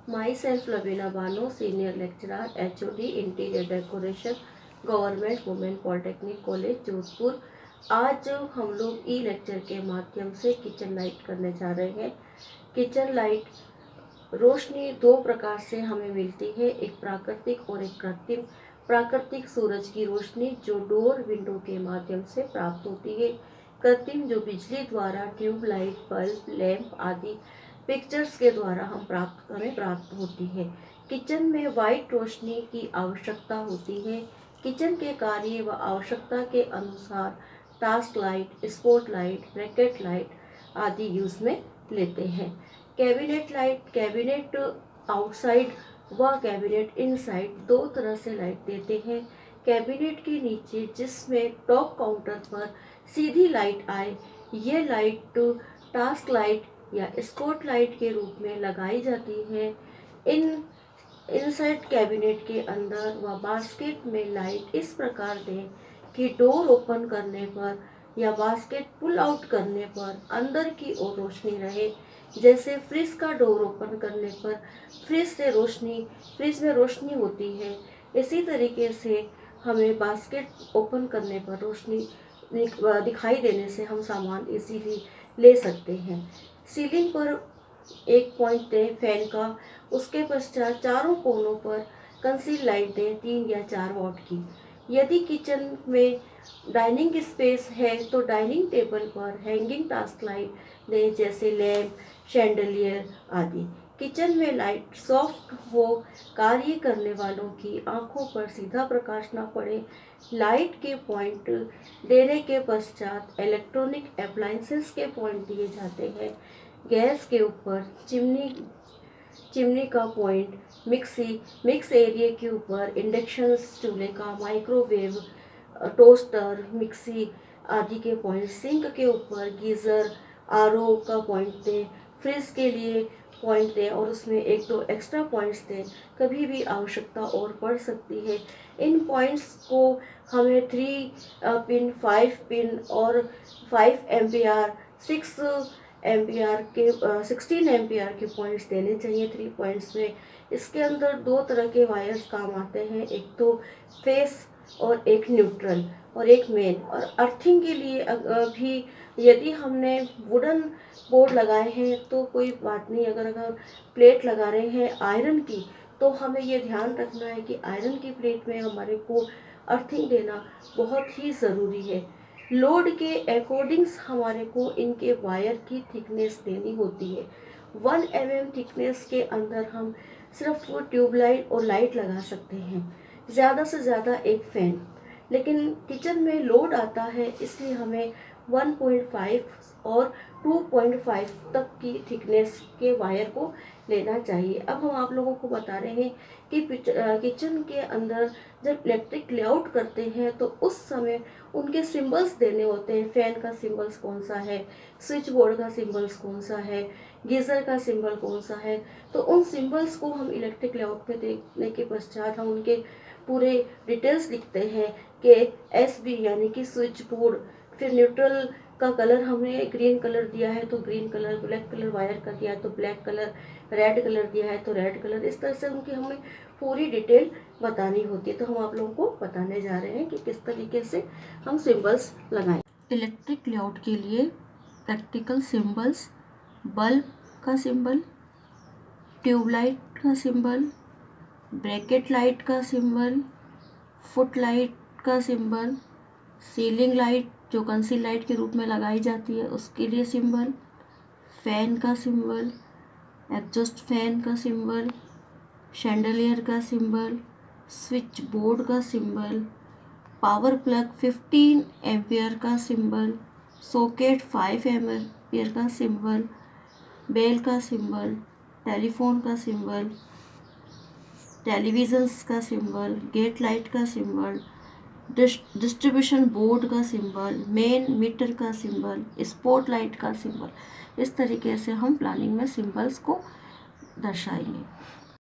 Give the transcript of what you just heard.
My self Lavina Bano, senior lecturer HOD interior decoration, government women polytechnic college Jodhpur. आज हम लोग ई lecture के माध्यम से किचन लाइट करने जा रहे हैं। किचन लाइट रोशनी दो प्रकार से हमें मिलती है, एक प्राकृतिक और एक कृत्रिम। प्राकृतिक सूरज की रोशनी जो डोर विंडो के माध्यम से प्राप्त होती है। कृत्रिम जो बिजली द्वारा ट्यूबलाइट, बल्ब, लैंप आदि पिक्चर्स के द्वारा हमें प्राप्त होती है। किचन में वाइट रोशनी की आवश्यकता होती है। किचन के कार्य व आवश्यकता के अनुसार task light, spot light, bracket light आदि यूज में लेते हैं। कैबिनेट लाइट, कैबिनेट आउटसाइड व कैबिनेट इनसाइड दो तरह से लाइट देते हैं। कैबिनेट के नीचे जिसमें टॉप काउंटर पर सीधी लाइट आए, ये लाइट टास्क लाइट या स्पॉट लाइट के रूप में लगाई जाती है। इनसाइड कैबिनेट के अंदर व बास्केट में लाइट इस प्रकार दें कि डोर ओपन करने पर या बास्केट पुल आउट करने पर अंदर की ओर रोशनी रहे। जैसे फ्रिज का डोर ओपन करने पर फ्रिज में रोशनी होती है, इसी तरीके से हमें बास्केट ओपन करने पर रोशनी दिखाई देने से हम सामान इजीली ले सकते हैं। सीलिंग पर एक पॉइंट दें फैन का, उसके पश्चात चारों कोनों पर कंसील लाइट दें 3 या 4 वॉट की। यदि किचन में डाइनिंग स्पेस है तो डाइनिंग टेबल पर हैंगिंग टास्क लाइट दें, जैसे लैंप, शैंडलियर आदि। किचन में लाइट सॉफ्ट हो, कार्य करने वालों की आंखों पर सीधा प्रकाश न पड़े। लाइट के पॉइंट देने के पश्चात इलेक्ट्रॉनिक अप्लायंसेस के पॉइंट दिए जाते हैं। गैस के ऊपर चिमनी का पॉइंट, मिक्स एरिया के ऊपर इंडक्शन चूल्हे का, माइक्रोवेव, टोस्टर, मिक्सी आदि के पॉइंट, सिंक के ऊपर गीज़र, RO का पॉइंट दें। फ्रिज के लिए पॉइंट दें और उसमें 1-2 एक्स्ट्रा पॉइंट्स दें, कभी भी आवश्यकता और पड़ सकती है। इन पॉइंट्स को हमें 3 पिन, 5 पिन और 5 एम्पियर, 6 एम्पियर के 16 एम्पियर के पॉइंट्स देने चाहिए 3 पॉइंट्स में। इसके अंदर दो तरह के वायर्स काम आते हैं, एक तो फेस और एक न्यूट्रल और एक मेन। और अर्थिंग के लिए भी यदि हमने वुडन बोर्ड लगाए हैं तो कोई बात नहीं, अगर प्लेट लगा रहे हैं आयरन की तो हमें ये ध्यान रखना है कि आयरन की प्लेट में हमारे को अर्थिंग देना बहुत ही ज़रूरी है। लोड के अकॉर्डिंग्स हमारे को इनके वायर की थिकनेस देनी होती है। 1 mm थिकनेस के अंदर हम सिर्फ ट्यूबलाइट और लाइट लगा सकते हैं, ज़्यादा से ज़्यादा एक फैन। लेकिन किचन में लोड आता है इसलिए हमें 1.5 और 2.5 तक की थिकनेस के वायर को लेना चाहिए। अब हम आप लोगों को बता रहे हैं कि किचन के अंदर जब इलेक्ट्रिक लेआउट करते हैं तो उस समय उनके सिंबल्स देने होते हैं। फैन का सिंबल्स कौन सा है, स्विच बोर्ड का सिंबल्स कौन सा है, गीज़र का सिंबल कौन सा है। तो उन सिंबल्स को हम इलेक्ट्रिक लेआउट में देखने के पश्चात हम उनके पूरे डिटेल्स लिखते हैं कि SB यानी कि स्विच बोर्ड, फिर न्यूट्रल का कलर हमने ग्रीन कलर दिया है तो green colour, black colour wire का दिया है तो ब्लैक कलर, रेड कलर दिया है तो रेड कलर। इस तरह से उनकी हमें पूरी डिटेल बतानी होती है। तो हम आप लोगों को बताने जा रहे हैं कि किस तरीके से हम सिंबल्स लगाएं। इलेक्ट्रिक लेआउट के लिए प्रैक्टिकल सिंबल्स: बल्ब का सिंबल, ट्यूबलाइट का सिंबल, ब्रैकेट लाइट का सिंबल, फुट लाइट का सिंबल, सीलिंग लाइट जो कंसील लाइट के रूप में लगाई जाती है उसके लिए सिंबल, फैन का सिंबल, एग्जॉस्ट फैन का सिंबल, शैंडलियर का सिंबल, स्विच बोर्ड का सिंबल, पावर प्लग 15 एम्पियर का सिंबल, सॉकेट 5 एम्पियर का सिंबल, बेल का सिंबल, टेलीफोन का सिंबल, टेलीविज़न्स का सिंबल, गेट लाइट का सिंबल, डिस्ट्रीब्यूशन बोर्ड का सिंबल, मेन मीटर का सिंबल, स्पॉट लाइट का सिंबल। इस तरीके से हम प्लानिंग में सिंबल्स को दर्शाएंगे।